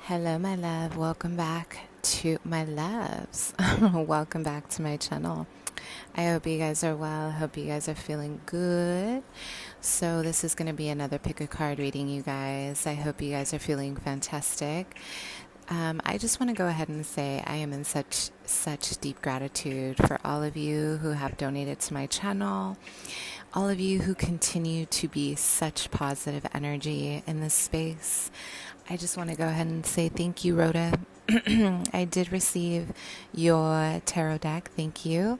Hello, my love. Welcome back to my loves. Welcome back to my channel. I hope you guys are well. I hope you guys are feeling good. So this is going to be another pick a card reading, you guys. I hope you guys are feeling fantastic. I just want to go ahead and say I am in such deep gratitude for all of you who have donated to my channel, all of you who continue to be such positive energy in this space. I just want to go ahead and say thank you, Rhoda. I did receive your tarot deck. Thank you.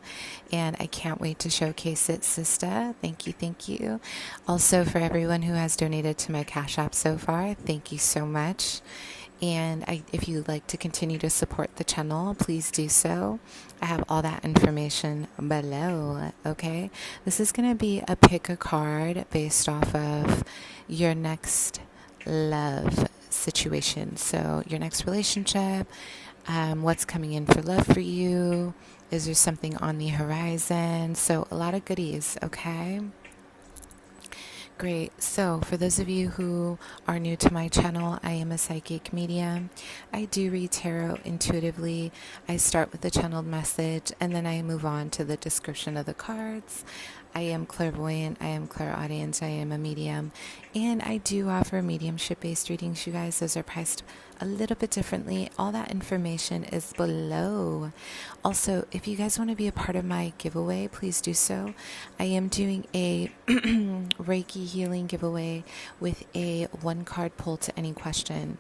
And I can't wait to showcase it, sister. Thank you. Thank you. Also, for everyone who has donated to my Cash App so far, thank you so much. And if you'd like to continue to support the channel, please do so. I have all that information below, okay? This is going to be a pick a card based off of your next love situation. So your next relationship, what's coming in for love for you? Is there something on the horizon? So a lot of goodies, okay? Great. So for those of you who are new to my channel, I am a psychic medium. I do read tarot intuitively. I start with the channeled message and then I move on to the description of the cards. I am clairvoyant, I am clairaudient, I am a medium, and I do offer mediumship based readings, you guys. Those are priced a little bit differently. All that information is below. Also, if you guys want to be a part of my giveaway, please do so. I am doing a Reiki healing giveaway with a 1-card pull to any question.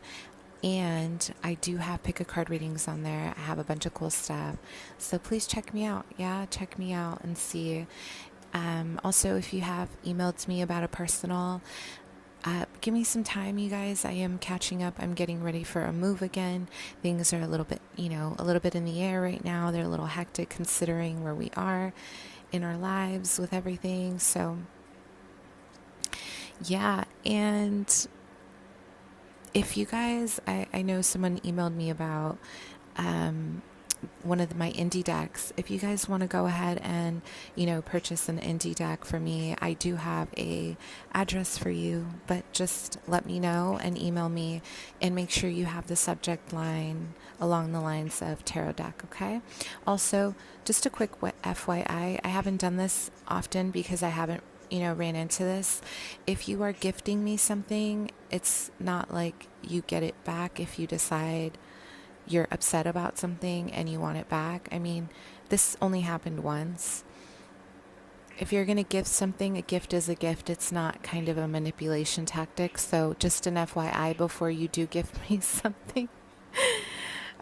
And I do have pick a card readings on there. I have a bunch of cool stuff. So please check me out. Yeah, check me out and see. Also, if you have emailed me about a personal, give me some time, you guys. I am catching up. I'm getting ready for a move again. Things are a little bit, a little bit in the air right now. They're a little hectic considering where we are in our lives with everything. So, yeah. And if you guys, I know someone emailed me about, one of my indie decks. If you guys want to go ahead and purchase an indie deck for me, I do have a address for you, but just let me know and email me and make sure you have the subject line along the lines of tarot deck, okay? Also, just a quick FYI, I haven't done this often because I haven't ran into this. If you are gifting me something, it's not like you get it back if you decide you're upset about something and you want it back. I mean, this only happened once. If you're going to give something, a gift is a gift. It's not kind of a manipulation tactic. So just an FYI before you do give me something.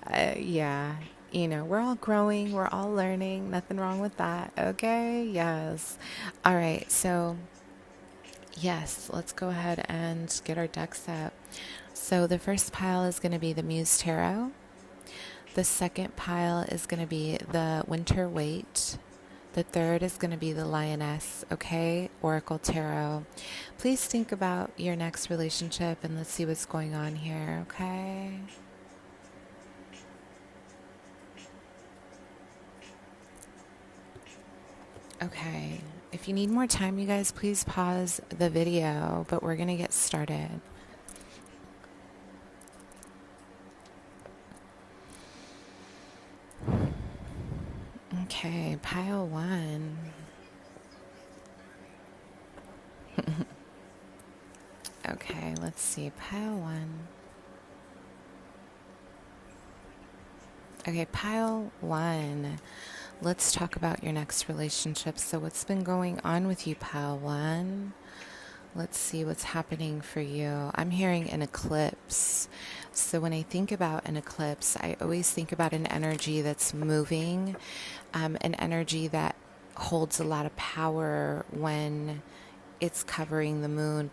Yeah, we're all growing. We're all learning. Nothing wrong with that. Okay? Yes. All right. So yes, let's go ahead and get our decks up. So the first pile is going to be the Muse Tarot. The second pile is going to be the Winter Waite. The third is going to be the Lioness, okay? Oracle Tarot. Please think about your next relationship and let's see what's going on here, okay? Okay. If you need more time, you guys, please pause the video, but we're going to get started. Okay, pile 1. Okay, let's see, pile 1. Okay, pile 1. Let's talk about your next relationship. So what's been going on with you, pile 1? Let's see what's happening for you. I'm hearing an eclipse. So when I think about an eclipse, I always think about an energy that's moving, an energy that holds a lot of power when it's covering the moon.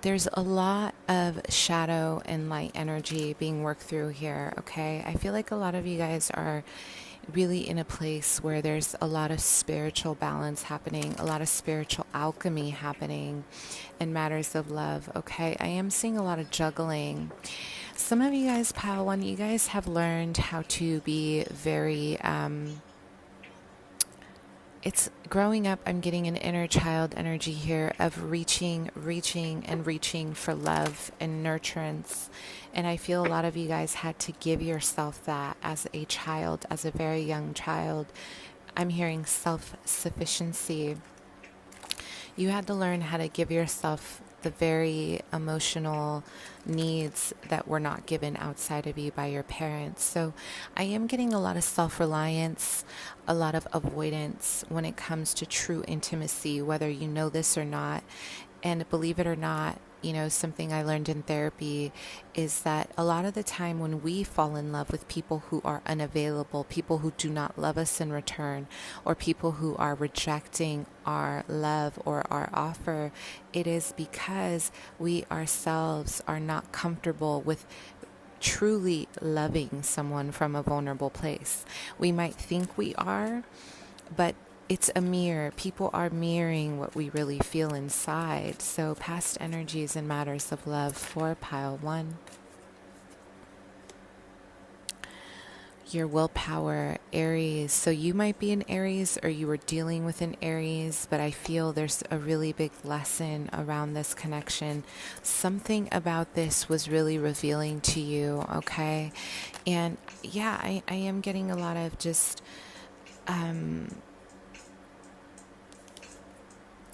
There's a lot of shadow and light energy being worked through here, okay? I feel like a lot of you guys are really in a place where there's a lot of spiritual balance happening, a lot of spiritual alchemy happening in matters of love, okay? I am seeing a lot of juggling. Some of you guys, pile 1, you guys have learned how to be very it's growing up. I'm getting an inner child energy here of reaching and reaching for love and nurturance. And I feel a lot of you guys had to give yourself that as a child, as a very young child. I'm hearing self-sufficiency. You had to learn how to give yourself the very emotional needs that were not given outside of you by your parents. So I am getting a lot of self-reliance, a lot of avoidance when it comes to true intimacy, whether you know this or not. And believe it or not, something I learned in therapy is that a lot of the time when we fall in love with people who are unavailable, people who do not love us in return, or people who are rejecting our love or our offer, it is because we ourselves are not comfortable with truly loving someone from a vulnerable place. We might think we are, but it's a mirror. People are mirroring what we really feel inside. So past energies and matters of love for pile 1. Your willpower, Aries. So you might be an Aries or you were dealing with an Aries, but I feel there's a really big lesson around this connection. Something about this was really revealing to you, okay? And yeah, I am getting a lot of just...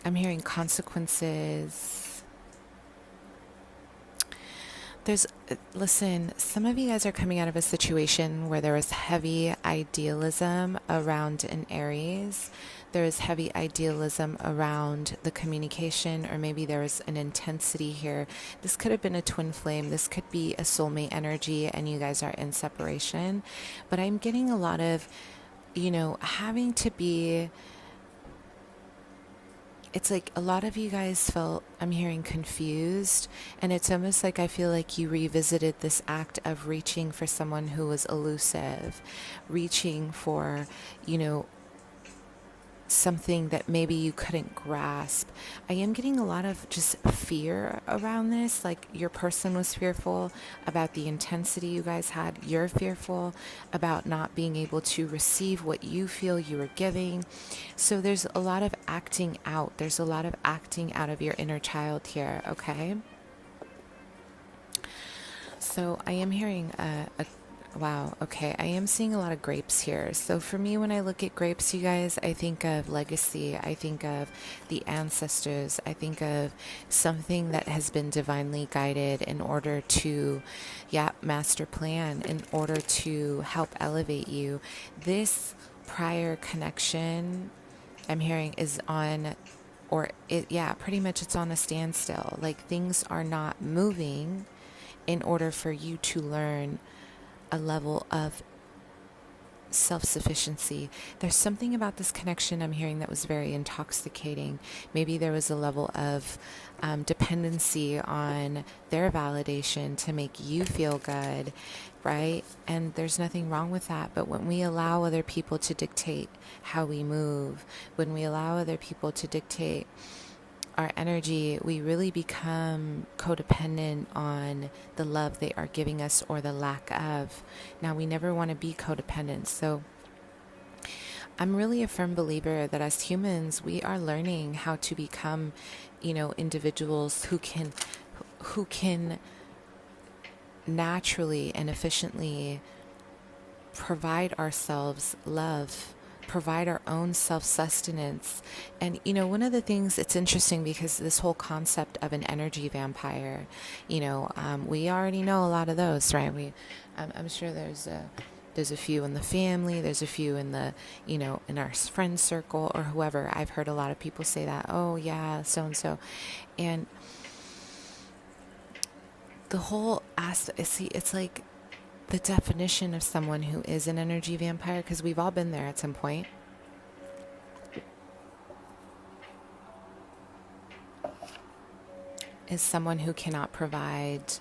I'm hearing consequences. Listen, some of you guys are coming out of a situation where there was heavy idealism around an Aries. There is heavy idealism around the communication, or maybe there was an intensity here. This could have been a twin flame. This could be a soulmate energy, and you guys are in separation. But I'm getting a lot of, having to be... It's like a lot of you guys felt, I'm hearing, confused, and it's almost like I feel like you revisited this act of reaching for someone who was elusive, reaching for, something that maybe you couldn't grasp. I am getting a lot of just fear around this. Like your person was fearful about the intensity you guys had. You're fearful about not being able to receive what you feel you were giving. So there's a lot of acting out. There's a lot of acting out of your inner child here, okay? So I am hearing wow, okay. I am seeing a lot of grapes here. So for me, when I look at grapes, you guys, I think of legacy. I think of the ancestors. I think of something that has been divinely guided in order to, master plan, in order to help elevate you. This prior connection, I'm hearing, is on, pretty much it's on a standstill. Like things are not moving in order for you to learn a level of self-sufficiency. There's something about this connection I'm hearing that was very intoxicating. Maybe there was a level of dependency on their validation to make you feel good, right? And there's nothing wrong with that. But when we allow other people to dictate how we move, when we allow other people to dictate our energy, we really become codependent on the love they are giving us or the lack of. Now, we never want to be codependent. So I'm really a firm believer that as humans, we are learning how to become, individuals who can naturally and efficiently provide ourselves love, provide our own self-sustenance. And one of the things, it's interesting because this whole concept of an energy vampire, we already know a lot of those, right? I'm sure there's a few in the family, there's a few in the in our friend circle or whoever. I've heard a lot of people say that, oh yeah, so and so. And the whole aspect, see, it's like the definition of someone who is an energy vampire, because we've all been there at some point, is someone who cannot provide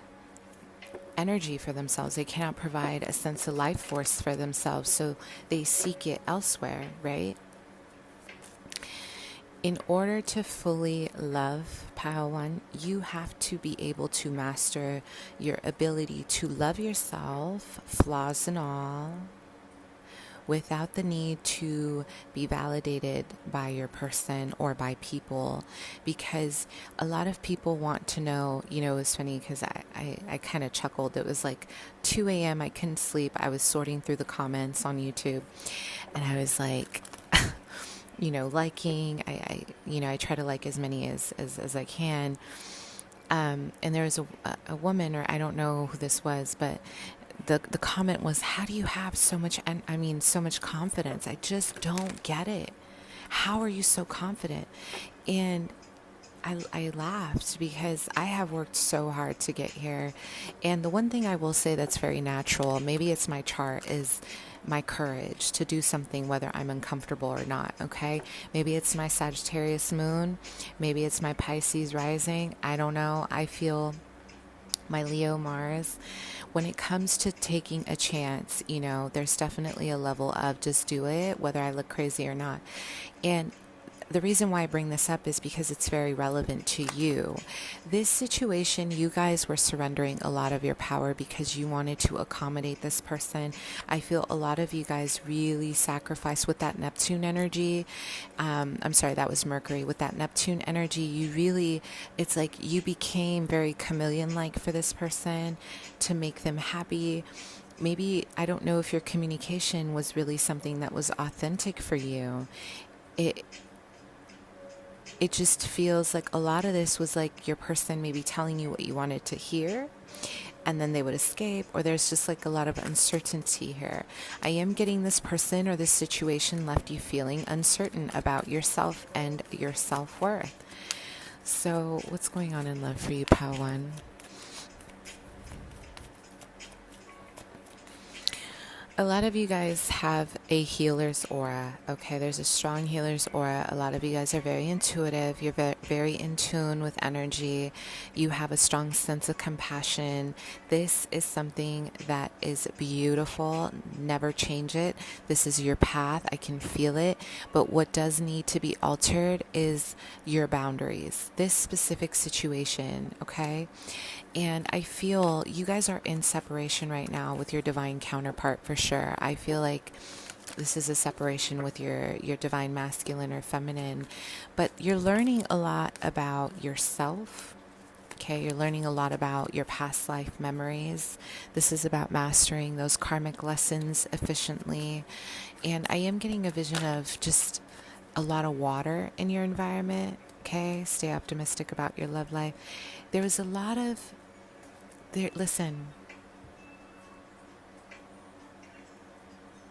energy for themselves. They cannot provide a sense of life force for themselves, so they seek it elsewhere, right? In order to fully love Pile 1, you have to be able to master your ability to love yourself, flaws and all, without the need to be validated by your person or by people, because a lot of people want to know. It was funny because I kind of chuckled. It was like 2 a.m. I couldn't sleep. I was sorting through the comments on YouTube, and I was like, liking. I try to like as many as I can. And there was a woman, or I don't know who this was, but the comment was, how do you have so much, so much confidence? I just don't get it. How are you so confident? And I laughed because I have worked so hard to get here. And the one thing I will say that's very natural, maybe it's my chart, is my courage to do something whether I'm uncomfortable or not, okay? Maybe it's my Sagittarius moon. Maybe it's my Pisces rising. I don't know. I feel my Leo Mars. When it comes to taking a chance, there's definitely a level of just do it, whether I look crazy or not. And the reason why I bring this up is because it's very relevant to you. This situation, you guys were surrendering a lot of your power because you wanted to accommodate this person. I feel a lot of you guys really sacrificed with that Neptune energy. I'm sorry, that was Mercury. With that Neptune energy, it's like you became very chameleon-like for this person to make them happy. Maybe, I don't know if your communication was really something that was authentic for you. It just feels like a lot of this was like your person maybe telling you what you wanted to hear, and then they would escape, or there's just like a lot of uncertainty here. I am getting this person or this situation left you feeling uncertain about yourself and your self-worth. So what's going on in love for you, Pal One? A lot of you guys have a healer's aura, okay? There's a strong healer's aura. A lot of you guys are very intuitive. You're very in tune with energy. You have a strong sense of compassion. This is something that is beautiful. Never change it. This is your path. I can feel it. But what does need to be altered is your boundaries. This specific situation, okay? And I feel you guys are in separation right now with your divine counterpart for sure. I feel like this is a separation with your divine masculine or feminine, but you're learning a lot about yourself. Okay, you're learning a lot about your past life memories. This is about mastering those karmic lessons efficiently. And I am getting a vision of just a lot of water in your environment. Okay, stay optimistic about your love life. There was a lot of listen,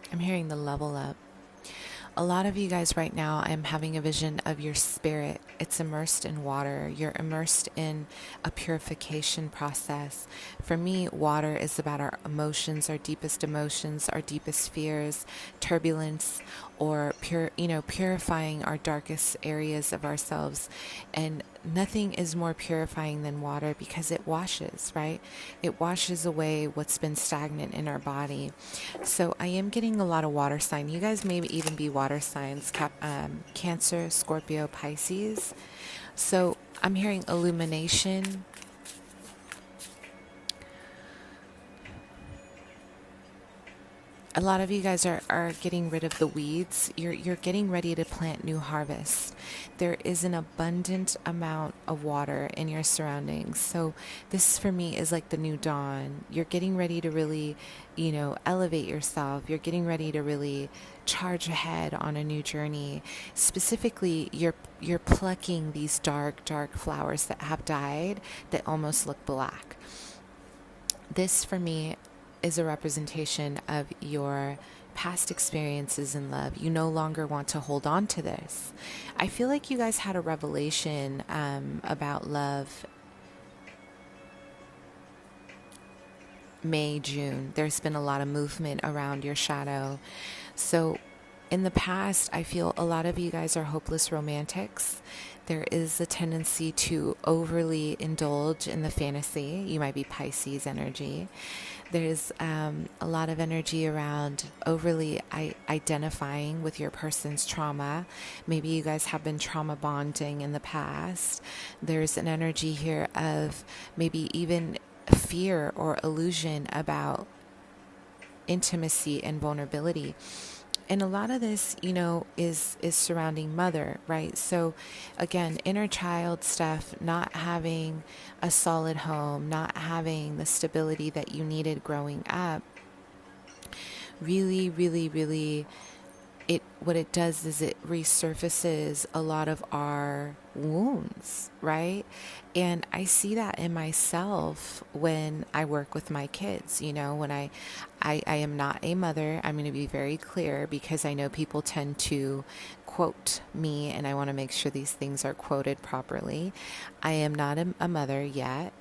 I'm hearing the level up. A lot of you guys right now, I'm having a vision of your spirit. It's immersed in water. You're immersed in a purification process. For me, water is about our emotions, our deepest fears, turbulence, or purifying our darkest areas of ourselves. And nothing is more purifying than water because it washes, right? It washes away what's been stagnant in our body. So I am getting a lot of water sign. You guys may even be water signs, Cancer, Scorpio, Pisces. So I'm hearing illumination. A lot of you guys are getting rid of the weeds. You're getting ready to plant new harvests. There is an abundant amount of water in your surroundings. So this for me is like the new dawn. You're getting ready to really, elevate yourself. You're getting ready to really charge ahead on a new journey. Specifically, you're plucking these dark flowers that have died that almost look black. This for me is a representation of your past experiences in love. You no longer want to hold on to this. I feel like you guys had a revelation about love May, June. There's been a lot of movement around your shadow. So in the past, I feel a lot of you guys are hopeless romantics. There is a tendency to overly indulge in the fantasy. You might be Pisces energy. There's a lot of energy around overly identifying with your person's trauma. Maybe you guys have been trauma bonding in the past. There's an energy here of maybe even fear or illusion about intimacy and vulnerability. And a lot of this, is surrounding mother, right? So again, inner child stuff, not having a solid home, not having the stability that you needed growing up, really, really, really, what it does is it resurfaces a lot of our wounds, right? And I see that in myself when I work with my kids. When I am not a mother. I'm going to be very clear, because I know people tend to quote me, and I want to make sure these things are quoted properly. I am not a mother yet.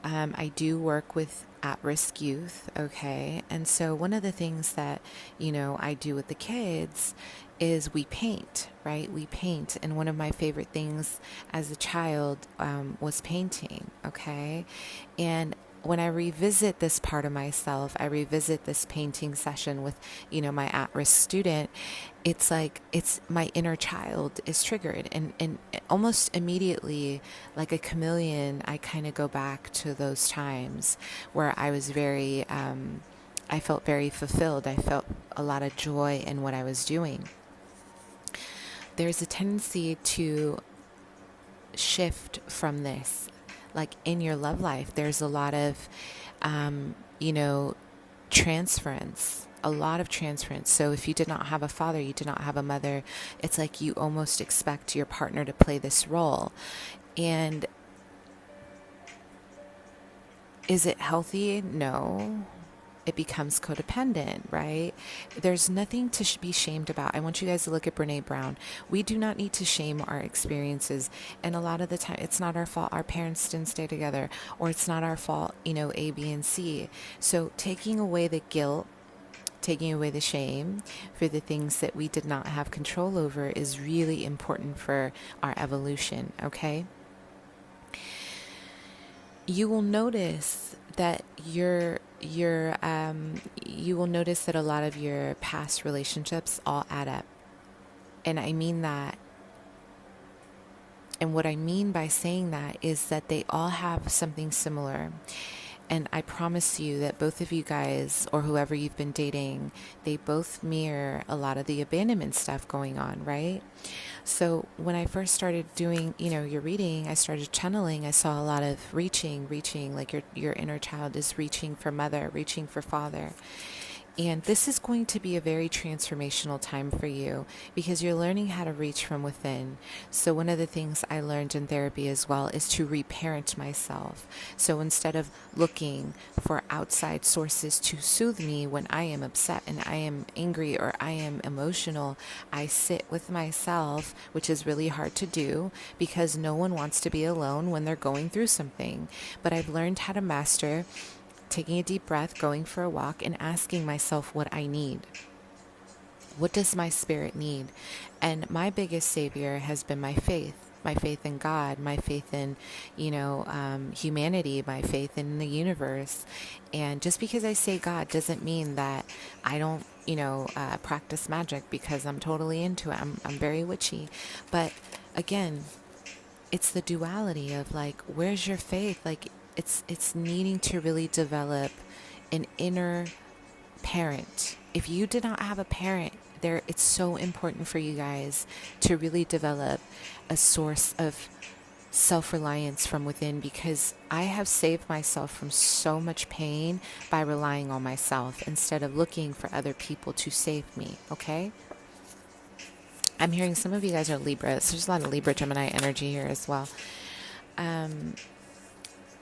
I do work with at-risk youth, okay? And so one of the things that, I do with the kids is we paint, right? We paint. And one of my favorite things as a child was painting, okay? And when I revisit this part of myself, I revisit this painting session with, my at-risk student, it's like it's my inner child is triggered, and almost immediately, like a chameleon, I kind of go back to those times where I was I felt very fulfilled. I felt a lot of joy in what I was doing. There's a tendency to shift from this. Like in your love life, there's a lot of, transference, a lot of transference. So if you did not have a father, you did not have a mother, it's like you almost expect your partner to play this role. And is it healthy? No. It becomes codependent, right? There's nothing to be shamed about. I want you guys to look at Brene Brown. We do not need to shame our experiences. And a lot of the time, it's not our fault our parents didn't stay together, or it's not our fault, A, B, and C. So taking away the guilt, taking away the shame for the things that we did not have control over is really important for our evolution, okay? You will notice that you will notice that a lot of your past relationships all add up. And I mean that. And what I mean by saying that is that they all have something similar. And I promise you that both of you guys, or whoever you've been dating, they both mirror a lot of the abandonment stuff going on, right? So when I first started doing, your reading, I started channeling. I saw a lot of reaching, like your inner child is reaching for mother, reaching for father. And this is going to be a very transformational time for you, because you're learning how to reach from within. So one of the things I learned in therapy as well is to reparent myself. So instead of looking for outside sources to soothe me when I am upset and I am angry or I am emotional, I sit with myself, which is really hard to do because no one wants to be alone when they're going through something. But I've learned how to master taking a deep breath, going for a walk, and asking myself what I need. What does my spirit need? And my biggest savior has been my faith in God, my faith in, humanity, my faith in the universe. And just because I say God doesn't mean that I don't, practice magic, because I'm totally into it. I'm very witchy. But again, it's the duality of like, where's your faith? Like, it's needing to really develop an inner parent. If you did not have a parent there, it's so important for you guys to really develop a source of self-reliance from within, because I have saved myself from so much pain by relying on myself instead of looking for other people to save me, okay? I'm hearing some of you guys are Libra, so there's a lot of Libra Gemini energy here as well.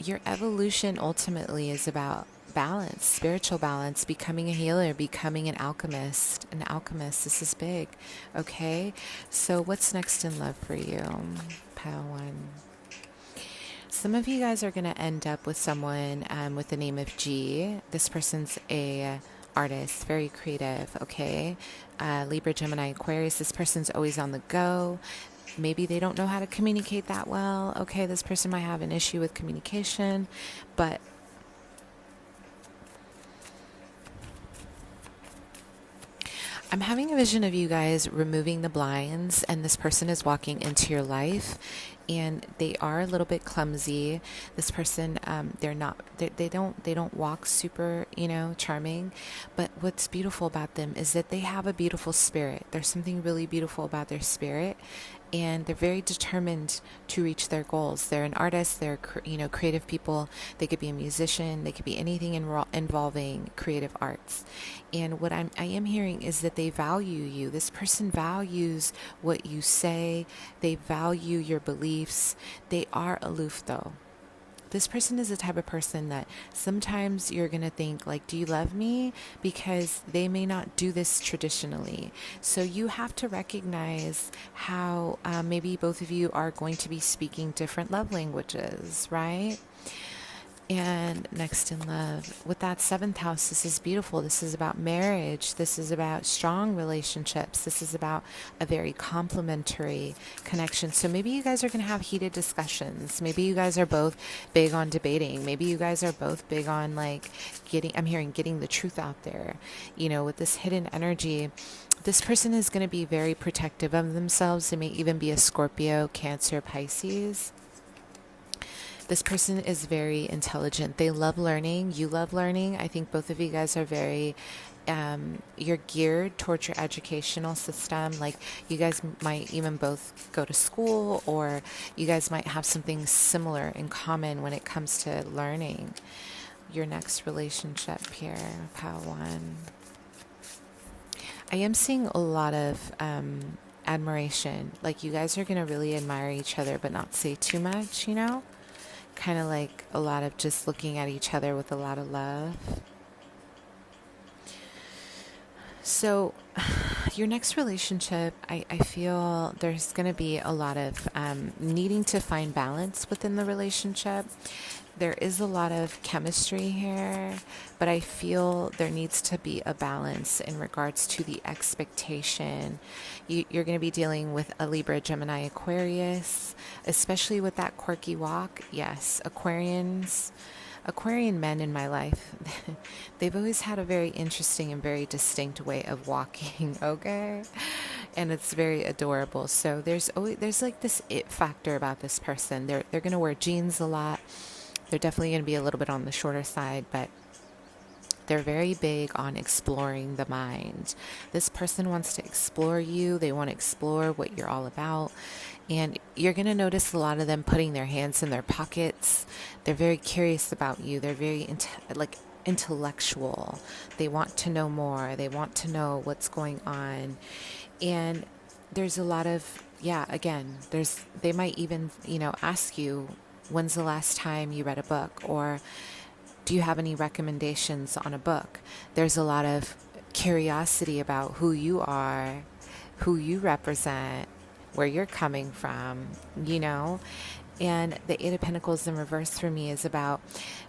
Your evolution ultimately is about balance, spiritual balance, becoming a healer, becoming an alchemist. An alchemist, this is big, okay? So what's next in love for you? Pile 1. Some of you guys are going to end up with someone with the name of G. This person's a artist, very creative, okay? Libra, Gemini, Aquarius, this person's always on the go. Maybe they don't know how to communicate that well. Okay, this person might have an issue with communication, but I'm having a vision of you guys removing the blinds, and this person is walking into your life. and they are a little bit clumsy. This person, they don't walk super, charming, but what's beautiful about them is that they have a beautiful spirit. There's something really beautiful about their spirit, and they're very determined to reach their goals. They're an artist, they're creative people. They could be a musician, they could be anything involving creative arts. And what I am hearing is that they value you. This person values what you say, they value your beliefs. They are aloof though. This person is the type of person that sometimes you're going to think like, do you love me? Because they may not do this traditionally. So you have to recognize how maybe both of you are going to be speaking different love languages, right? And next in love, with that seventh house, this is beautiful. This is about marriage. This is about strong relationships. This is about a very complementary connection. So maybe you guys are going to have heated discussions. Maybe you guys are both big on debating. Maybe you guys are both big on like getting the truth out there. With this hidden energy, this person is going to be very protective of themselves. They may even be a Scorpio, Cancer, Pisces. This person is very intelligent. They love learning. You love learning. I think both of you guys are very, you're geared towards your educational system. Like you guys might even both go to school, or you guys might have something similar in common when it comes to learning. Your next relationship here, pile one. I am seeing a lot of admiration. Like you guys are going to really admire each other, but not say too much, kind of like a lot of just looking at each other with a lot of love. So your next relationship, I feel there's going to be a lot of needing to find balance within the relationship. There is a lot of chemistry here, but I feel there needs to be a balance in regards to the expectation. You're going to be dealing with a Libra, Gemini, Aquarius, especially with that quirky walk. Yes, Aquarian men in my life, they've always had a very interesting and very distinct way of walking, okay? And it's very adorable. So there's like this it factor about this person. They're going to wear jeans a lot. They're definitely going to be a little bit on the shorter side, but they're very big on exploring the mind. This person wants to explore you. They want to explore what you're all about. And you're going to notice a lot of them putting their hands in their pockets. They're very curious about you. They're very intellectual. They want to know more. They want to know what's going on. And there's a lot of, they might even, ask you, when's the last time you read a book? Or do you have any recommendations on a book? There's a lot of curiosity about who you are, who you represent, where you're coming from, And the Eight of Pentacles in reverse for me is about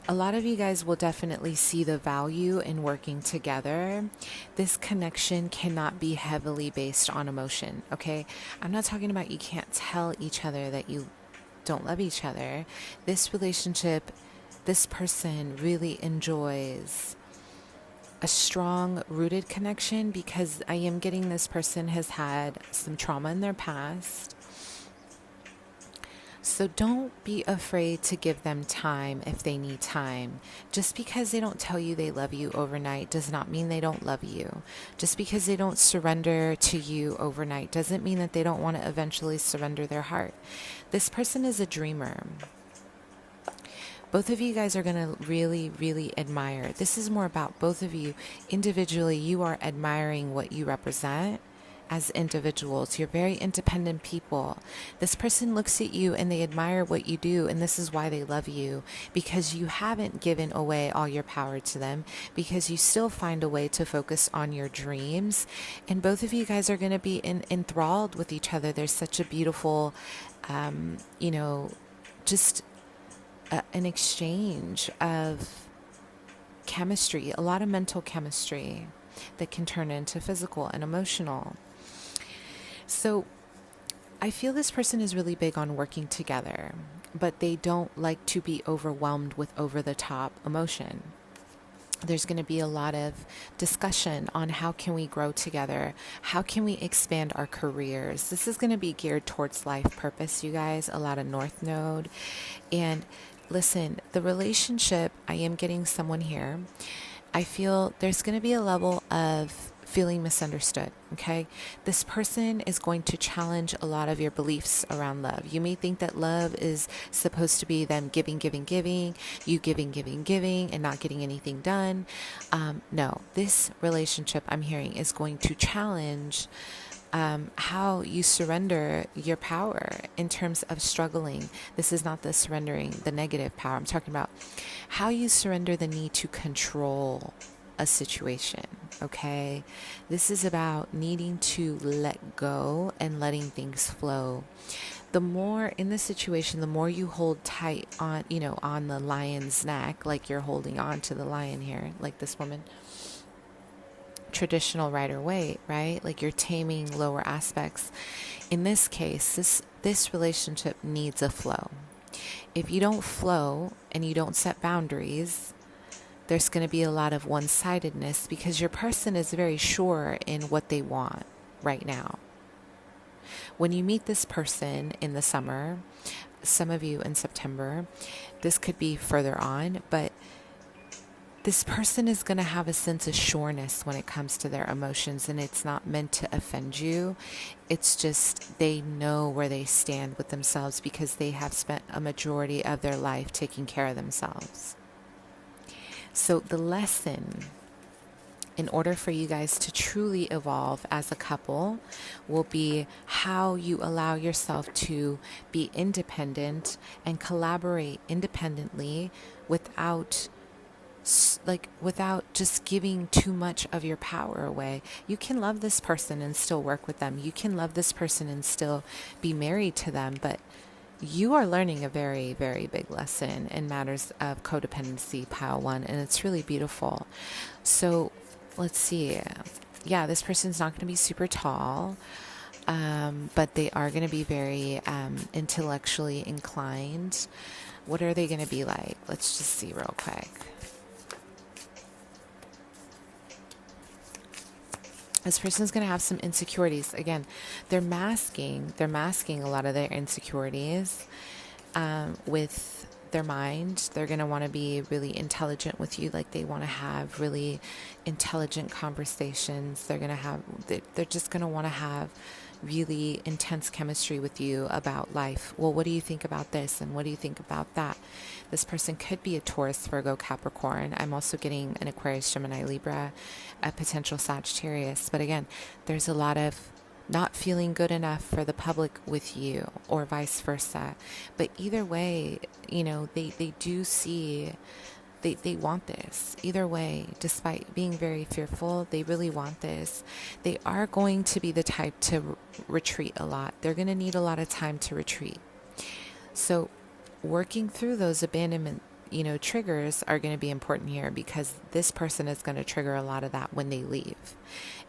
a lot of you guys will definitely see the value in working together. This connection cannot be heavily based on emotion, okay? I'm not talking about you can't tell each other that you don't love each other. This relationship, this person really enjoys a strong rooted connection, because I am getting this person has had some trauma in their past. So don't be afraid to give them time if they need time. Just because they don't tell you they love you overnight does not mean they don't love you. Just because they don't surrender to you overnight doesn't mean that they don't want to eventually surrender their heart. This person is a dreamer. Both of you guys are going to really, really admire. This is more about both of you. Individually, you are admiring what you represent as individuals. You're very independent people. This person looks at you and they admire what you do, and this is why they love you, because you haven't given away all your power to them, because you still find a way to focus on your dreams. And both of you guys are going to be enthralled with each other. There's such a beautiful, just an exchange of chemistry, a lot of mental chemistry that can turn into physical and emotional. So I feel this person is really big on working together, but they don't like to be overwhelmed with over-the-top emotion. There's going to be a lot of discussion on how can we grow together? How can we expand our careers? This is going to be geared towards life purpose, you guys, a lot of North Node. And listen, the relationship, I am getting someone here. I feel there's going to be a level of feeling misunderstood, okay? This person is going to challenge a lot of your beliefs around love. You may think that love is supposed to be them giving, giving, giving, you giving, giving, giving, and not getting anything done. No, this relationship I'm hearing is going to challenge how you surrender your power in terms of struggling. This is not the surrendering the negative power. I'm talking about how you surrender the need to control a situation, okay? This is about needing to let go and letting things flow. The more in the situation, the more you hold tight on, on the lion's neck, like you're holding on to the lion here, like this woman, traditional rider weight, right? Like you're taming lower aspects. In this case, this relationship needs a flow. If you don't flow and you don't set boundaries, there's going to be a lot of one-sidedness because your person is very sure in what they want right now. When you meet this person in the summer, some of you in September, this could be further on, but this person is going to have a sense of sureness when it comes to their emotions, and it's not meant to offend you. It's just they know where they stand with themselves because they have spent a majority of their life taking care of themselves. So the lesson, in order for you guys to truly evolve as a couple, will be how you allow yourself to be independent and collaborate independently without just giving too much of your power away. You can love this person and still work with them. You can love this person and still be married to them, but you are learning a very, very big lesson in matters of codependency, pile 1, and it's really beautiful. So let's see. Yeah, this person's not going to be super tall, but they are going to be very intellectually inclined. What are they going to be like? Let's just see real quick. This person's going to have some insecurities. Again, they're masking a lot of their insecurities with their mind. They're going to want to be really intelligent with you. Like they want to have really intelligent conversations. They're just going to want to have really intense chemistry with you about life. Well, what do you think about this? And what do you think about that? This person could be a Taurus, Virgo, Capricorn. I'm also getting an Aquarius, Gemini, Libra, a potential Sagittarius. But again, there's a lot of not feeling good enough for the public with you or vice versa. But either way, they do see, they want this. Either way, despite being very fearful, they really want this. They are going to be the type to retreat a lot. They're going to need a lot of time to retreat. So working through those abandonment, triggers are going to be important here because this person is going to trigger a lot of that when they leave.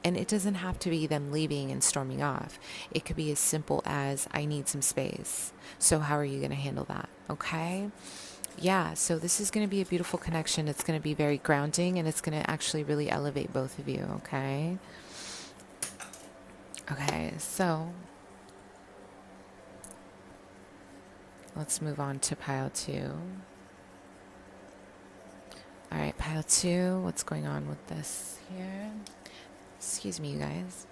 And it doesn't have to be them leaving and storming off. It could be as simple as, I need some space. So how are you going to handle that? Okay. Yeah, so this is going to be a beautiful connection. It's going to be very grounding, and it's going to actually really elevate both of you, okay? Okay, so let's move on to pile 2. All right, pile 2, what's going on with this here? Excuse me, you guys.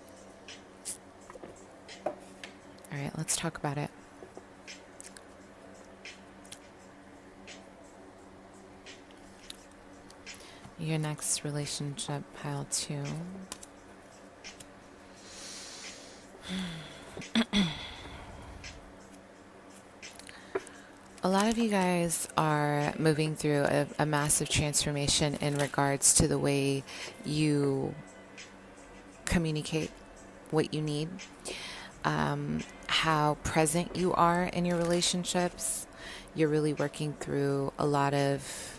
All right, let's talk about it. Your next relationship, pile 2. A lot of you guys are moving through a massive transformation in regards to the way you communicate what you need, how present you are in your relationships. You're really working through a lot of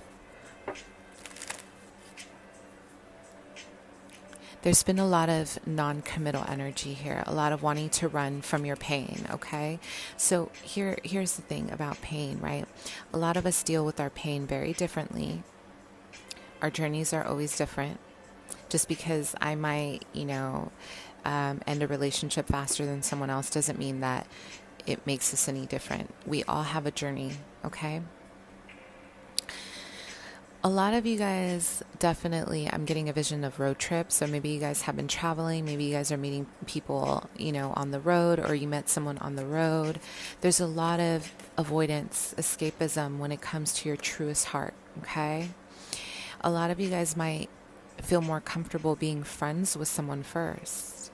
there's been a lot of non-committal energy here, a lot of wanting to run from your pain, okay? So here's the thing about pain, right? A lot of us deal with our pain very differently. Our journeys are always different. Just because I might, end a relationship faster than someone else doesn't mean that it makes us any different. We all have a journey, okay? A lot of you guys definitely, I'm getting a vision of road trips. So maybe you guys have been traveling. Maybe you guys are meeting people, on the road, or you met someone on the road. There's a lot of avoidance, escapism when it comes to your truest heart, okay? A lot of you guys might feel more comfortable being friends with someone first.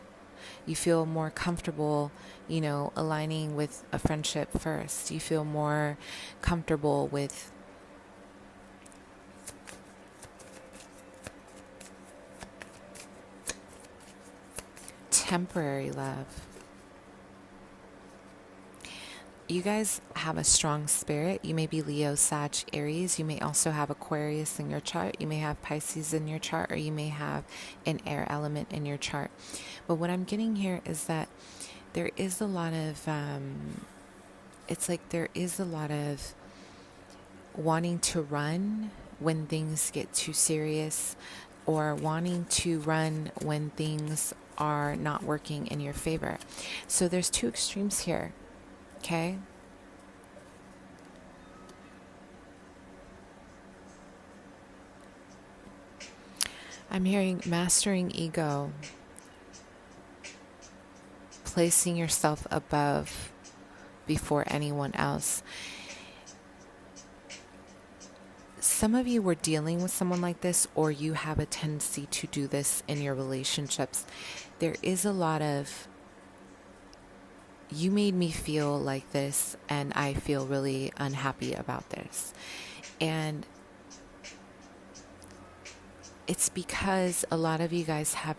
You feel more comfortable, aligning with a friendship first. You feel more comfortable with temporary love. You guys have a strong spirit. You may be Leo, Sag, Aries. You may also have Aquarius in your chart. You may have Pisces in your chart, or you may have an air element in your chart. But what I'm getting here is that there is a lot of, there is a lot of wanting to run when things get too serious, or wanting to run when things are not working in your favor. So there's two extremes here. Okay. I'm hearing mastering ego, placing yourself above before anyone else. Some of you were dealing with someone like this, or you have a tendency to do this in your relationships. There is a lot of, you made me feel like this, and I feel really unhappy about this. And it's because a lot of you guys have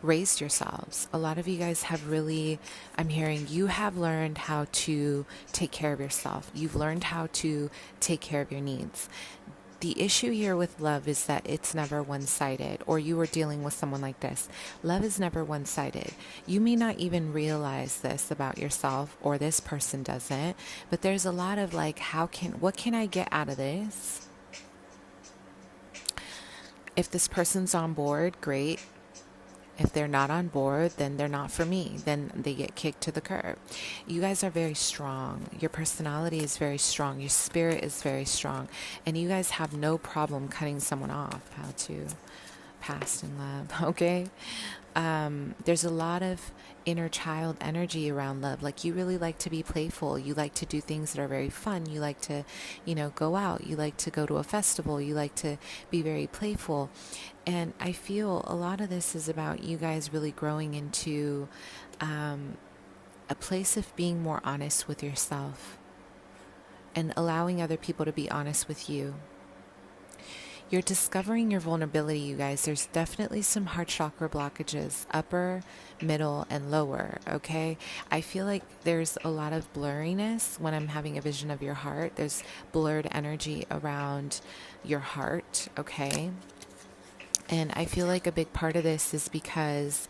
raised yourselves. A lot of you guys have really, I'm hearing you have learned how to take care of yourself. You've learned how to take care of your needs. The issue here with love is that it's never one-sided, or you are dealing with someone like this. Love is never one-sided. You may not even realize this about yourself, or this person doesn't, but there's a lot of like, what can I get out of this? If this person's on board, great. If they're not on board, then they're not for me. Then they get kicked to the curb. You guys are very strong. Your personality is very strong. Your spirit is very strong. And you guys have no problem cutting someone off. How to past in love, okay? There's a lot of inner child energy around love. Like, you really like to be playful. You like to do things that are very fun. You like to, go out. You like to go to a festival. You like to be very playful. And I feel a lot of this is about you guys really growing into a place of being more honest with yourself and allowing other people to be honest with you. You're discovering your vulnerability, you guys. There's definitely some heart chakra blockages, upper, middle, and lower, okay? I feel like there's a lot of blurriness when I'm having a vision of your heart. There's blurred energy around your heart, okay? And I feel like a big part of this is because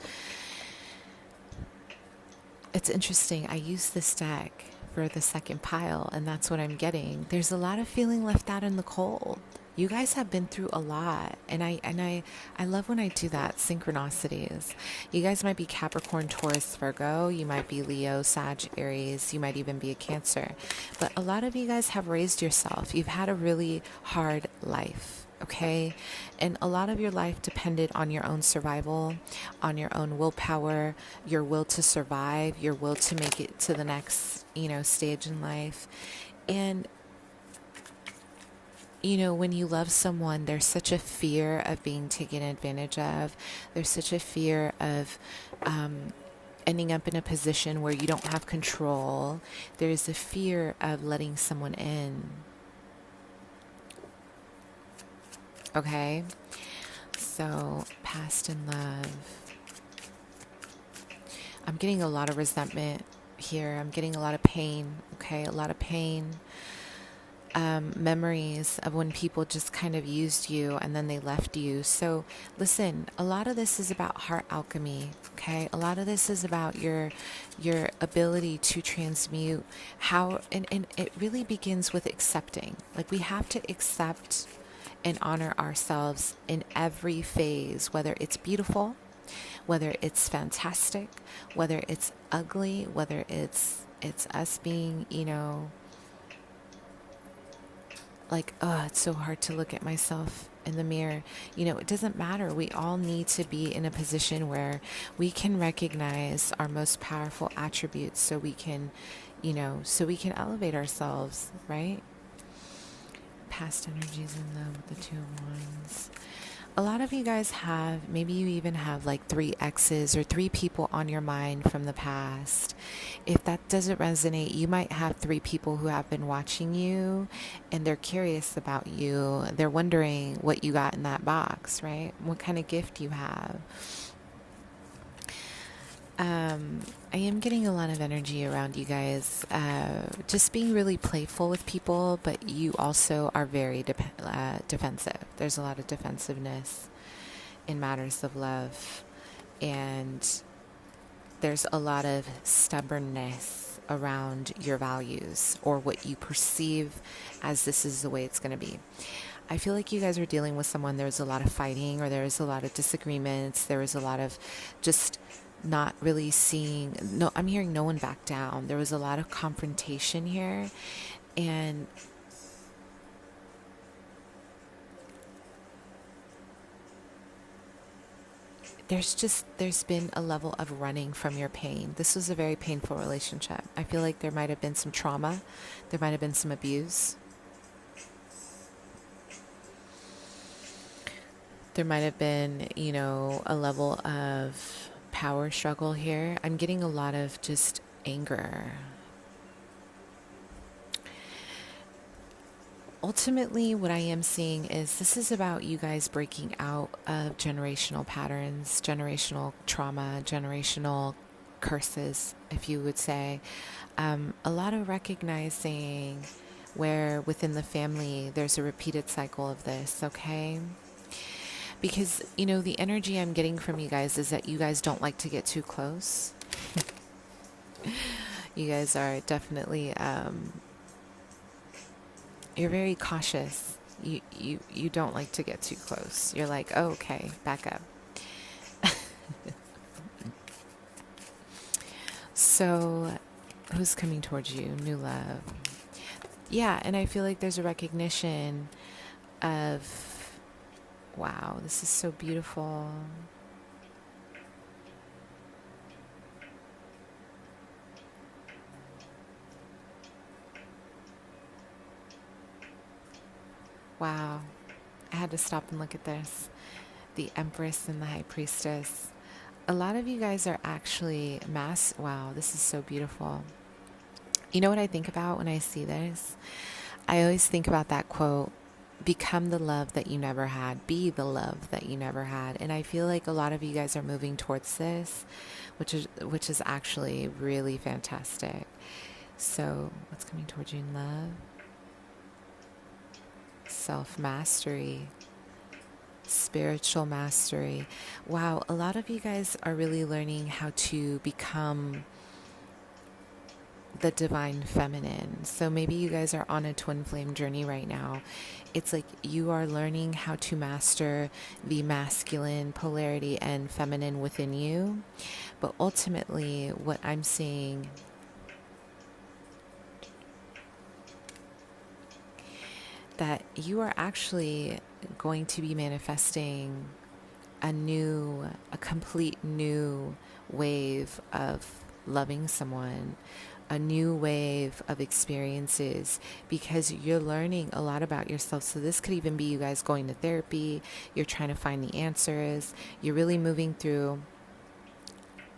it's interesting. I use this deck for the second pile, and that's what I'm getting. There's a lot of feeling left out in the cold. You guys have been through a lot, and I love when I do that, synchronicities. You guys might be Capricorn, Taurus, Virgo. You might be Leo, Sag, Aries. You might even be a Cancer. But a lot of you guys have raised yourself. You've had a really hard life, okay? And a lot of your life depended on your own survival, on your own willpower, your will to survive, your will to make it to the next, stage in life. And when you love someone, there's such a fear of being taken advantage of. There's such a fear of ending up in a position where you don't have control. There's a fear of letting someone in. Okay? So, past in love. I'm getting a lot of resentment here. I'm getting a lot of pain. Okay? A lot of pain. memories of when people just kind of used you and then they left you. So listen, a lot of this is about heart alchemy, okay? A lot of this is about your ability to transmute how, and it really begins with accepting. Like, we have to accept and honor ourselves in every phase, whether it's beautiful, whether it's fantastic, whether it's ugly, whether it's us being, like, oh, it's so hard to look at myself in the mirror. It doesn't matter. We all need to be in a position where we can recognize our most powerful attributes so we can, so we can elevate ourselves, right? Past energies in them with the Two of Wands. A lot of you guys have, maybe you even have like 3 exes or 3 people on your mind from the past. If that doesn't resonate, you might have 3 people who have been watching you and they're curious about you. They're wondering what you got in that box, right? What kind of gift you have. I am getting a lot of energy around you guys, just being really playful with people, but you also are very defensive. There's a lot of defensiveness in matters of love, and there's a lot of stubbornness around your values or what you perceive as this is the way it's going to be. I feel like you guys are dealing with someone, there was a lot of fighting, or there was a lot of disagreements, there was a lot of just not really seeing, no, I'm hearing no one back down. There was a lot of confrontation here, and there's been a level of running from your pain. This was a very painful relationship. I feel like there might have been some trauma, there might have been some abuse, there might have been, a level of power struggle here. I'm getting a lot of just anger. Ultimately, what I am seeing is this is about you guys breaking out of generational patterns, generational trauma, generational curses, if you would say. A lot of recognizing where within the family there's a repeated cycle of this, okay? Because, the energy I'm getting from you guys is that you guys don't like to get too close. You guys are definitely, you're very cautious. You don't like to get too close. You're like, oh, okay, back up. So, who's coming towards you? New love. Yeah, and I feel like there's a recognition of, wow, this is so beautiful. Wow. I had to stop and look at this. The Empress and the High Priestess. A lot of you guys are actually wow, this is so beautiful. You know what I think about when I see this? I always think about that quote, become the love that you never had, be the love that you never had. And I feel like a lot of you guys are moving towards this, which is actually really fantastic. So what's coming towards you in love? Self-mastery, spiritual mastery. Wow, a lot of you guys are really learning how to become the divine feminine. So maybe you guys are on a twin flame journey right now. It's like you are learning how to master the masculine polarity and feminine within you. But ultimately, what I'm seeing, that you are actually going to be manifesting a complete new wave of loving someone, a new wave of experiences, because you're learning a lot about yourself. So this could even be you guys going to therapy, you're trying to find the answers, you're really moving through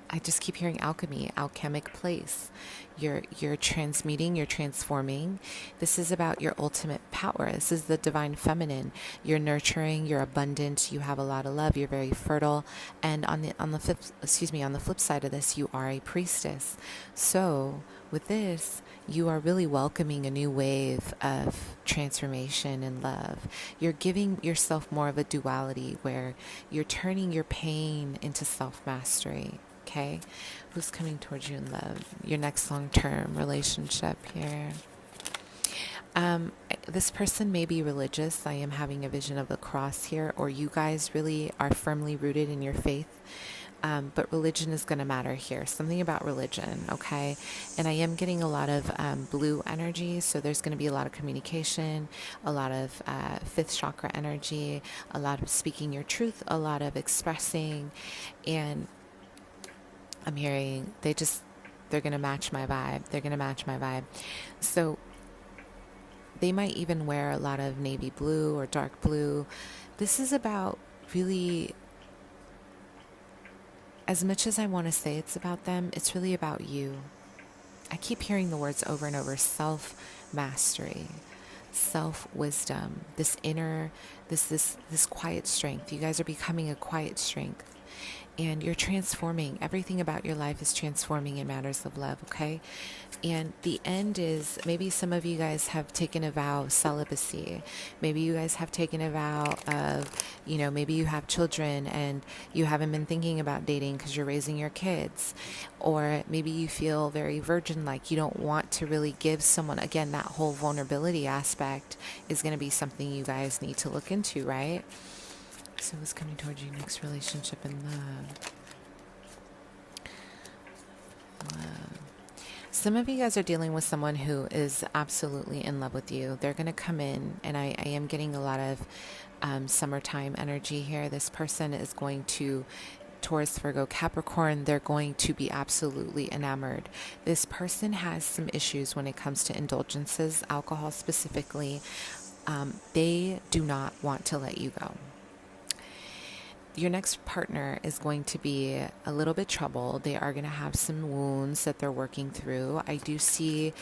I just keep hearing alchemy, alchemic place. You're transmuting, you're transforming. This is about your ultimate power. This is the divine feminine. You're nurturing, you're abundant, you have a lot of love, you're very fertile. And on the flip side of this, you are a priestess. So with this, you are really welcoming a new wave of transformation and love. You're giving yourself more of a duality where you're turning your pain into self-mastery. Okay, who's coming towards you in love? Your next long-term relationship here. This person may be religious. I am having a vision of the cross here, or you guys really are firmly rooted in your faith. But religion is going to matter here. Something about religion, okay? And I am getting a lot of blue energy, so there's going to be a lot of communication, a lot of fifth chakra energy, a lot of speaking your truth, a lot of expressing, and I'm hearing they're going to match my vibe. They're going to match my vibe. So they might even wear a lot of navy blue or dark blue. This is about really, as much as I want to say it's about them, it's really about you. I keep hearing the words over and over: self-mastery, self-wisdom, this inner, this quiet strength. You guys are becoming a quiet strength. And you're transforming. Everything about your life is transforming in matters of love, okay? And the end is, maybe some of you guys have taken a vow of celibacy. Maybe you guys have taken a vow of, maybe you have children and you haven't been thinking about dating because you're raising your kids. Or maybe you feel very virgin-like. You don't want to really give someone, again, that whole vulnerability aspect is going to be something you guys need to look into, right? So what's coming towards you next? Relationship and love. Love. Some of you guys are dealing with someone who is absolutely in love with you. They're going to come in, and I am getting a lot of summertime energy here. This person is going to, Taurus, Virgo, Capricorn, they're going to be absolutely enamored. This person has some issues when it comes to indulgences, alcohol specifically. They do not want to let you go. Your next partner is going to be a little bit troubled. They are going to have some wounds that they're working through. I do see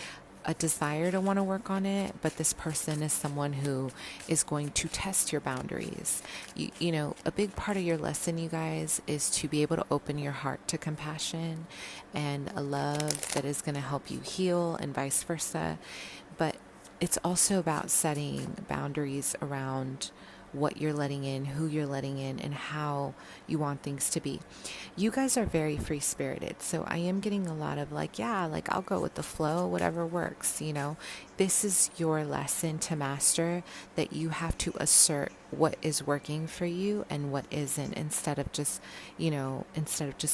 a desire to want to work on it, but this person is someone who is going to test your boundaries. A big part of your lesson, you guys, is to be able to open your heart to compassion and a love that is going to help you heal, and vice versa. But it's also about setting boundaries around what you're letting in, who you're letting in, and how you want things to be. You guys are very free-spirited, so I am getting a lot of I'll go with the flow, whatever works, This is your lesson to master, that you have to assert what is working for you and what isn't, instead of just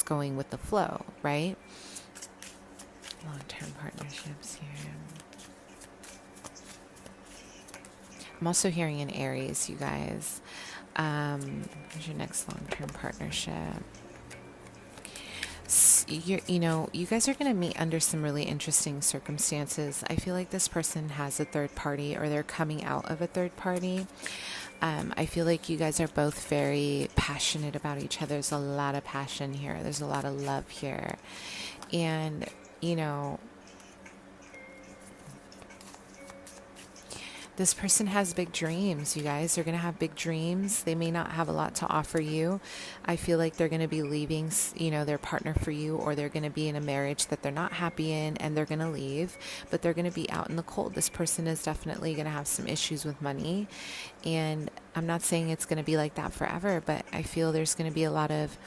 going with the flow, right? Long-term partnerships here. I'm also hearing an Aries, you guys. Who's your next long-term partnership? You guys are going to meet under some really interesting circumstances. I feel like this person has a third party, or they're coming out of a third party. I feel like you guys are both very passionate about each other. There's a lot of passion here. There's a lot of love here. And, this person has big dreams, you guys. They're going to have big dreams. They may not have a lot to offer you. I feel like they're going to be leaving, their partner for you, or they're going to be in a marriage that they're not happy in and they're going to leave, but they're going to be out in the cold. This person is definitely going to have some issues with money. And I'm not saying it's going to be like that forever, but I feel there's going to be a lot of,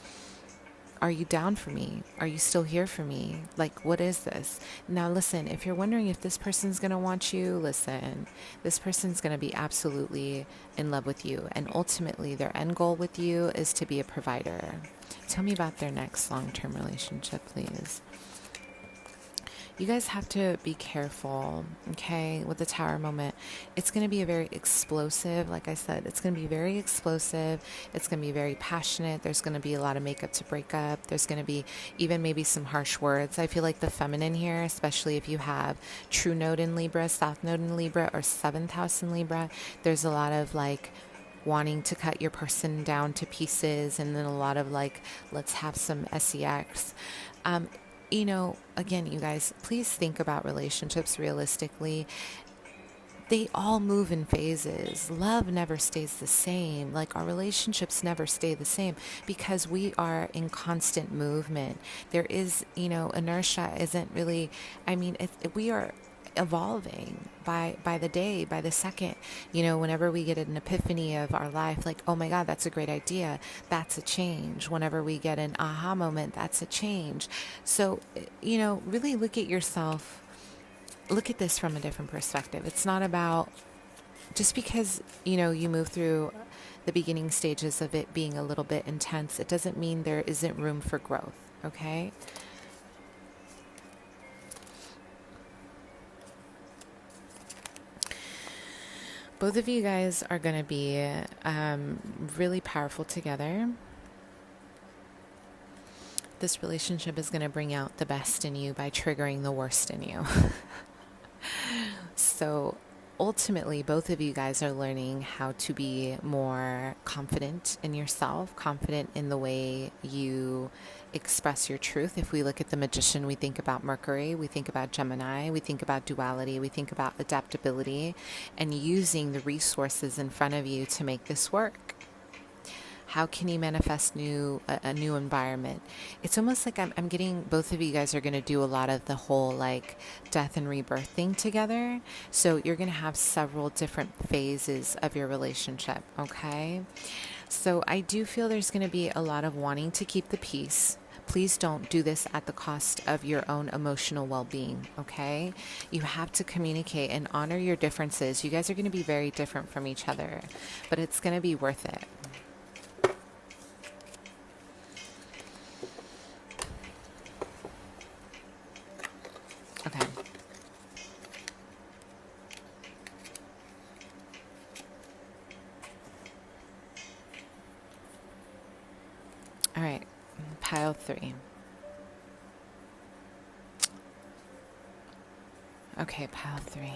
are you down for me? Are you still here for me? What is this? Now, listen, if you're wondering if this person's going to want you, listen, this person's going to be absolutely in love with you. And ultimately, their end goal with you is to be a provider. Tell me about their next long-term relationship, please. You guys have to be careful, okay, with the Tower moment. It's going to be a very explosive, like I said, it's going to be very explosive. It's going to be very passionate. There's going to be a lot of makeup to break up. There's going to be even maybe some harsh words. I feel like the feminine here, especially if you have true node in Libra, south node in Libra, or seventh house in Libra, there's a lot of wanting to cut your person down to pieces, and then a lot of like, let's have some sex. You know, again, you guys, please think about relationships realistically. They all move in phases. Love never stays the same. Like, our relationships never stay the same because we are in constant movement. There is, you know, inertia isn't really, I mean, we are evolving by the day, by the second. You know, whenever we get an epiphany of our life, like, oh my God, that's a great idea, that's a change. Whenever we get an aha moment, that's a change. So, you know, really look at yourself, look at this from a different perspective. It's not about just because, you know, you move through the beginning stages of it being a little bit intense, it doesn't mean there isn't room for growth, okay? Both of you guys are going to be really powerful together. This relationship is going to bring out the best in you by triggering the worst in you. So ultimately, both of you guys are learning how to be more confident in yourself, confident in the way you express your truth. If we look at the Magician, we think about Mercury, we think about Gemini, we think about duality, we think about adaptability and using the resources in front of you to make this work. How can you manifest a new environment? It's almost like I'm getting both of you guys are going to do a lot of the whole like death and rebirth thing together. So you're going to have several different phases of your relationship, okay? So I do feel there's going to be a lot of wanting to keep the peace. Please don't do this at the cost of your own emotional well-being, okay? You have to communicate and honor your differences. You guys are going to be very different from each other, but it's going to be worth it. Okay. All right. Pile 3. Okay, pile 3.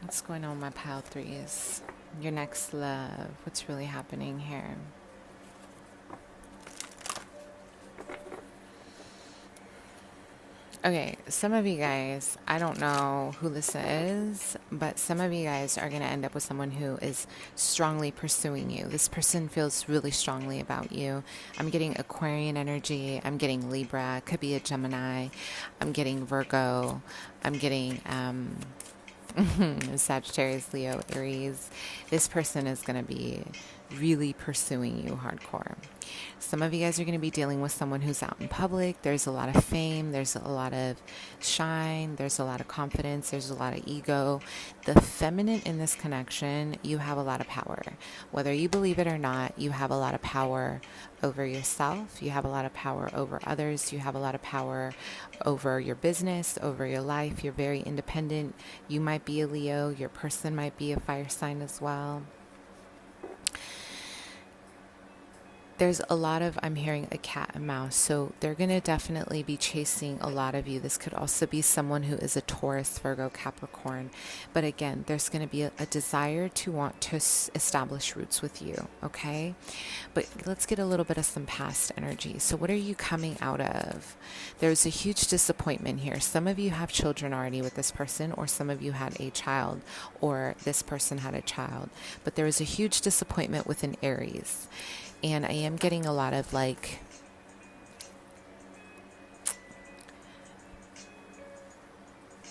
What's going on with my pile 3s? Your next love. What's really happening here? Okay, some of you guys, I don't know who this is, but some of you guys are going to end up with someone who is strongly pursuing you. This person feels really strongly about you. I'm getting Aquarian energy. I'm getting Libra. Could be a Gemini. I'm getting Virgo. I'm getting Sagittarius, Leo, Aries. This person is going to be really pursuing you hardcore. Some of you guys are going to be dealing with someone who's out in public. There's a lot of fame. There's a lot of shine. There's a lot of confidence. There's a lot of ego. The feminine in this connection, you have a lot of power. Whether you believe it or not, you have a lot of power over yourself. You have a lot of power over others. You have a lot of power over your business, over your life. You're very independent. You might be a Leo. Your person might be a fire sign as well. There's a lot of, I'm hearing a cat and mouse, so they're going to definitely be chasing a lot of you. This could also be someone who is a Taurus, Virgo, Capricorn. But again, there's going to be a desire to want to establish roots with you, okay? But let's get a little bit of some past energy. So what are you coming out of? There's a huge disappointment here. Some of you have children already with this person, or some of you had a child, or this person had a child. But there is a huge disappointment with an Aries. And I am getting a lot of like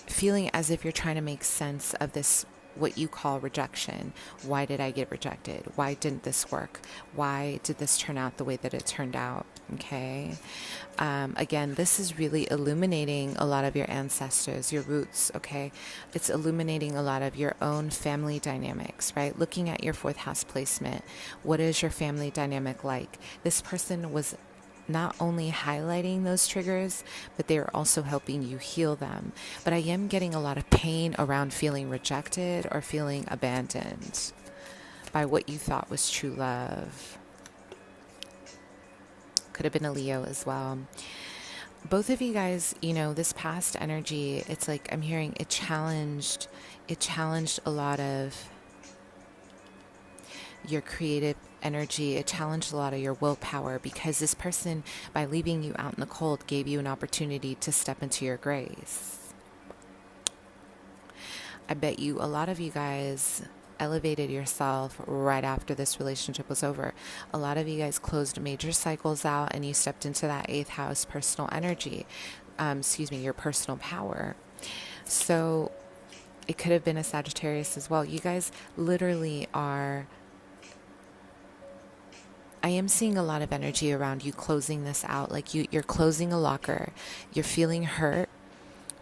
feeling as if you're trying to make sense of this, what you call rejection. Why did I get rejected? Why didn't this work? Why did this turn out the way that it turned out? Okay. Again, this is really illuminating a lot of your ancestors, your roots. Okay. It's illuminating a lot of your own family dynamics, right? Looking at your 4th house placement. What is your family dynamic like? This person was not only highlighting those triggers, but they are also helping you heal them. But I am getting a lot of pain around feeling rejected or feeling abandoned by what you thought was true love. Could have been a Leo as well. both of you guys, you know, this past energy, it's like I'm hearing it challenged a lot of your creative energy. It challenged a lot of your willpower, because this person, by leaving you out in the cold, gave you an opportunity to step into your grace. I bet you a lot of you guys elevated yourself right after this relationship was over. A lot of you guys closed major cycles out, and you stepped into that 8th house personal energy. Your personal power. So it could have been a Sagittarius as well. You guys literally are. I am seeing a lot of energy around you closing this out. Like you're closing a locker. You're feeling hurt,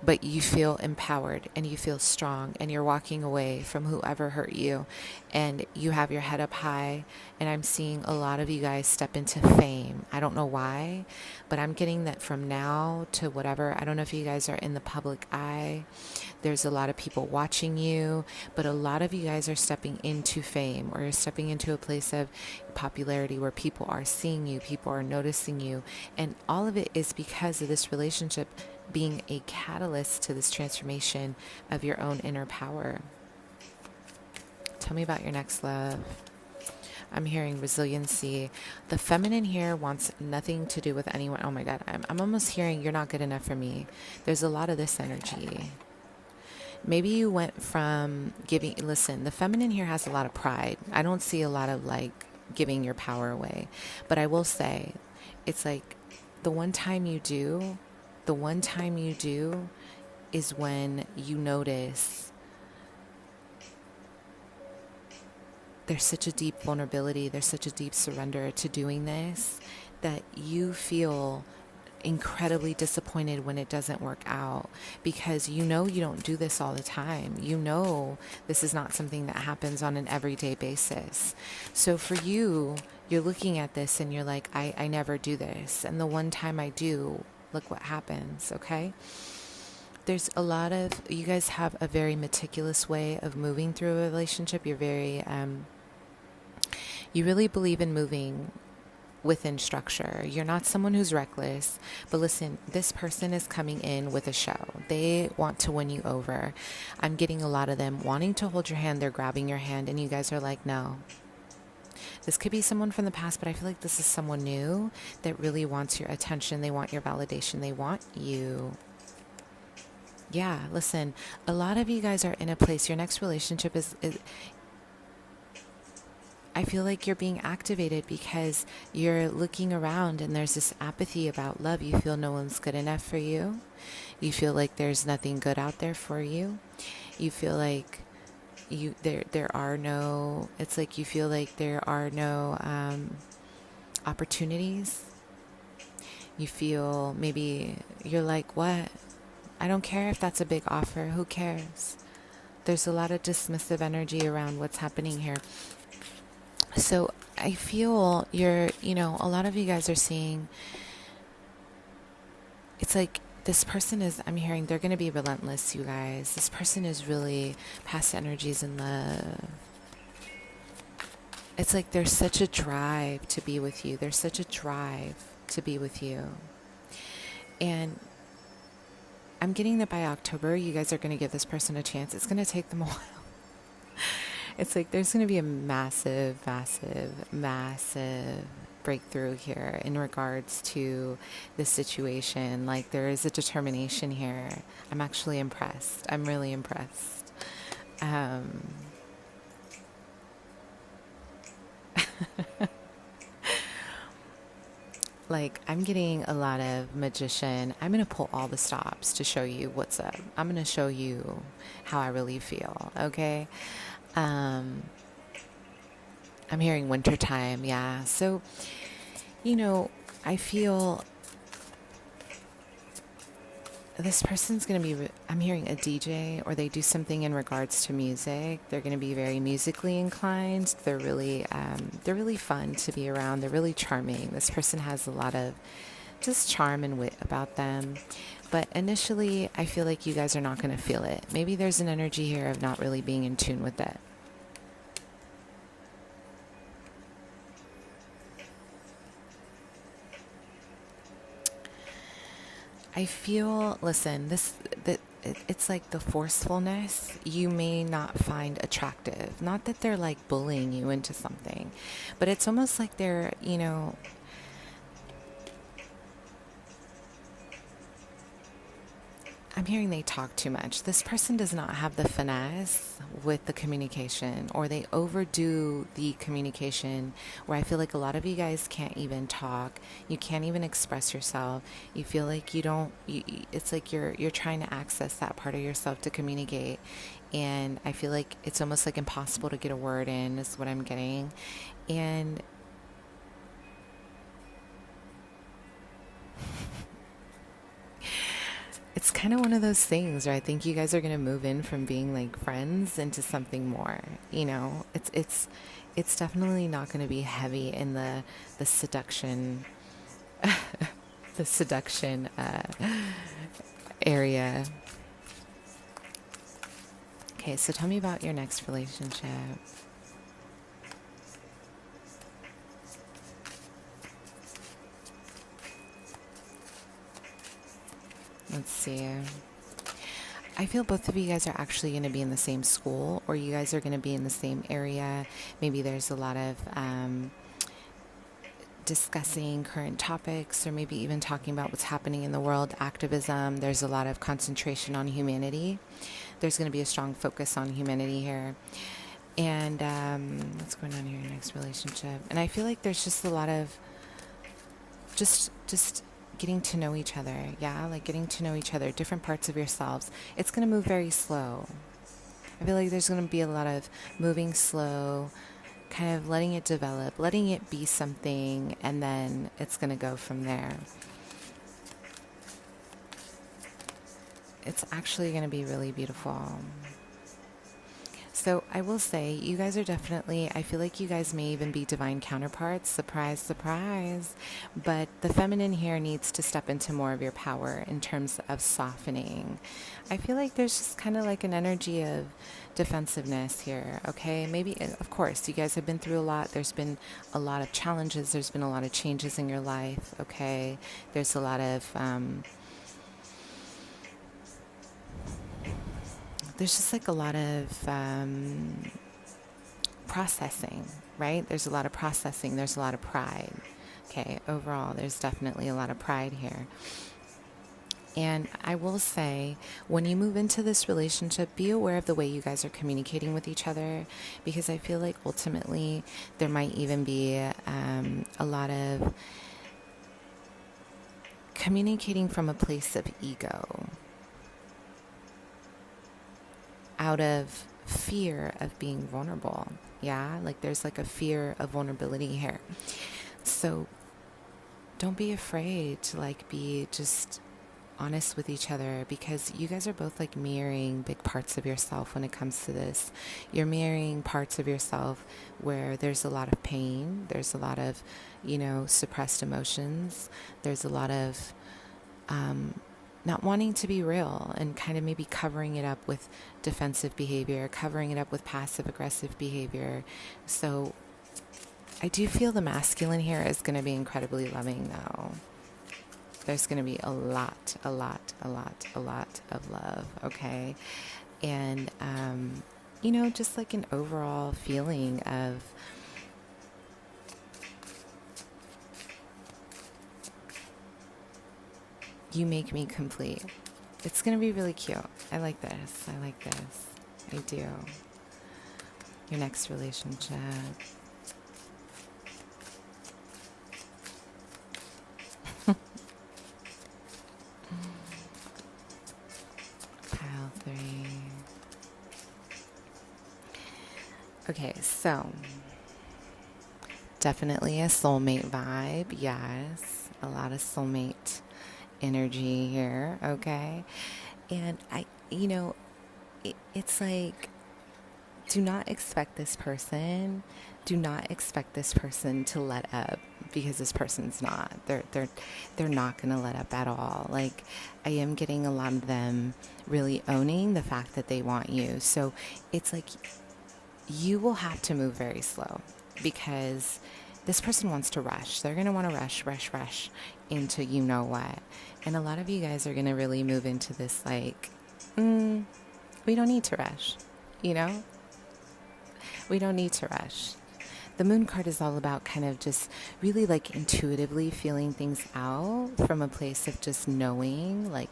but you feel empowered and you feel strong, and you're walking away from whoever hurt you, and you have your head up high. And I'm seeing a lot of you guys step into fame. I don't know why, but I'm getting that from now to whatever. I don't know if you guys are in the public eye. There's a lot of people watching you, but a lot of you guys are stepping into fame, or you're stepping into a place of popularity where people are seeing you, people are noticing you. And all of it is because of this relationship being a catalyst to this transformation of your own inner power. Tell me about your next love. I'm hearing resiliency. The feminine here wants nothing to do with anyone. Oh my God, I'm almost hearing you're not good enough for me. There's a lot of this energy. Maybe you went from giving, listen, the feminine here has a lot of pride. I don't see a lot of like giving your power away. But I will say, it's like the one time you do is when you notice there's such a deep vulnerability, there's such a deep surrender to doing this, that you feel incredibly disappointed when it doesn't work out, because you know you don't do this all the time. You know this is not something that happens on an everyday basis. So for you, you're looking at this and you're like, I never do this. And the one time I do, look what happens, okay? There's a lot of, you guys have a very meticulous way of moving through a relationship. You're very, you really believe in moving within structure. You're not someone who's reckless, but listen, this person is coming in with a show. They want to win you over. I'm getting a lot of them wanting to hold your hand. They're grabbing your hand, and you guys are like, no. This could be someone from the past, but I feel like this is someone new that really wants your attention. They want your validation. They want you. Yeah, listen, a lot of you guys are in a place, your next relationship is I feel like you're being activated because you're looking around and there's this apathy about love. You feel no one's good enough for you. You feel like there's nothing good out there for you. You feel like there are no, it's like you feel like there are no opportunities. You feel maybe you're like, what? I don't care if that's a big offer. Who cares? There's a lot of dismissive energy around what's happening here. So I feel a lot of you guys are seeing, it's like this person is, I'm hearing they're going to be relentless, you guys. This person is really past energies in love. It's like there's such a drive to be with you. There's such a drive to be with you. And I'm getting that by October, you guys are going to give this person a chance. It's going to take them a while. It's like there's going to be a massive, massive, massive breakthrough here in regards to this situation. Like there is a determination here. I'm actually impressed. I'm really impressed. Like I'm getting a lot of magician. I'm going to pull all the stops to show you what's up. I'm going to show you how I really feel. Okay. I'm hearing wintertime. Yeah. So, I feel this person's going to be, I'm hearing a DJ, or they do something in regards to music. They're going to be very musically inclined. They're really fun to be around. They're really charming. This person has a lot of just charm and wit about them. But initially, I feel like you guys are not going to feel it. Maybe there's an energy here of not really being in tune with it. I feel, listen, it's like the forcefulness you may not find attractive. Not that they're like bullying you into something, but it's almost like they're, I'm hearing they talk too much. This person does not have the finesse with the communication, or they overdo the communication where I feel like a lot of you guys can't even talk. You can't even express yourself. You feel like you don't, it's like you're trying to access that part of yourself to communicate. And I feel like it's almost like impossible to get a word in, is what I'm getting. And it's kind of one of those things where I think you guys are going to move in from being like friends into something more. It's definitely not going to be heavy in the seduction the seduction area. Okay, so tell me about your next relationship. Let's see. I feel both of you guys are actually going to be in the same school, or you guys are going to be in the same area. Maybe there's a lot of discussing current topics, or maybe even talking about what's happening in the world, activism. There's a lot of concentration on humanity. There's going to be a strong focus on humanity here. And what's going on here in your next relationship? And I feel like there's just a lot of just getting to know each other. Yeah, like getting to know each other, different parts of yourselves. It's going to move very slow. I feel like there's going to be a lot of moving slow, kind of letting it develop, letting it be something, and then it's going to go from there. It's actually going to be really beautiful. So I will say, you guys are definitely, I feel like you guys may even be divine counterparts. Surprise, surprise. But the feminine here needs to step into more of your power in terms of softening. I feel like there's just kind of like an energy of defensiveness here, okay? Maybe, of course, you guys have been through a lot. There's been a lot of challenges. There's been a lot of changes in your life, okay? There's a lot of... there's just like a lot of processing, right? There's a lot of processing. There's a lot of pride. Okay, overall, there's definitely a lot of pride here. And I will say, when you move into this relationship, be aware of the way you guys are communicating with each other, because I feel like ultimately there might even be a lot of communicating from a place of ego, out of fear of being vulnerable. Yeah, like there's like a fear of vulnerability here. So don't be afraid to like be just honest with each other, because you guys are both like mirroring big parts of yourself when it comes to this. You're mirroring parts of yourself where there's a lot of pain, there's a lot of, suppressed emotions, there's a lot of not wanting to be real, and kind of maybe covering it up with defensive behavior, covering it up with passive aggressive behavior. So I do feel the masculine here is going to be incredibly loving though. There's going to be a lot of love, okay? And, just like an overall feeling of you make me complete. It's going to be really cute. I like this. I do. Your next relationship. Pile 3. Okay, so definitely a soulmate vibe. Yes, a lot of soulmate energy here, okay? And it's like, do not expect this person to let up, because this person's not. They're not going to let up at all. Like, I am getting a lot of them really owning the fact that they want you. So it's like you will have to move very slow, because this person wants to rush. They're going to want to rush. into you know what. And a lot of you guys are going to really move into this like, we don't need to rush, you know? We don't need to rush. The moon card is all about kind of just really like intuitively feeling things out from a place of just knowing, like,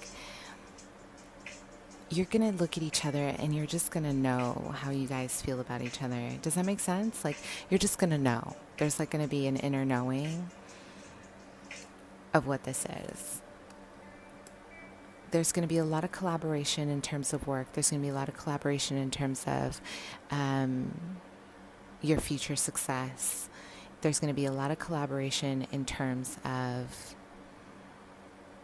you're going to look at each other and you're just going to know how you guys feel about each other. Does that make sense? Like, you're just going to know. There's like going to be an inner knowing of what this is. There's going to be a lot of collaboration in terms of work. There's going to be a lot of collaboration in terms of your future success. There's going to be a lot of collaboration in terms of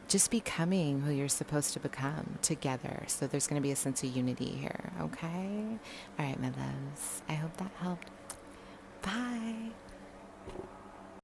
just becoming who you're supposed to become together. So there's going to be a sense of unity here, okay? All right, my loves. I hope that helped. Bye.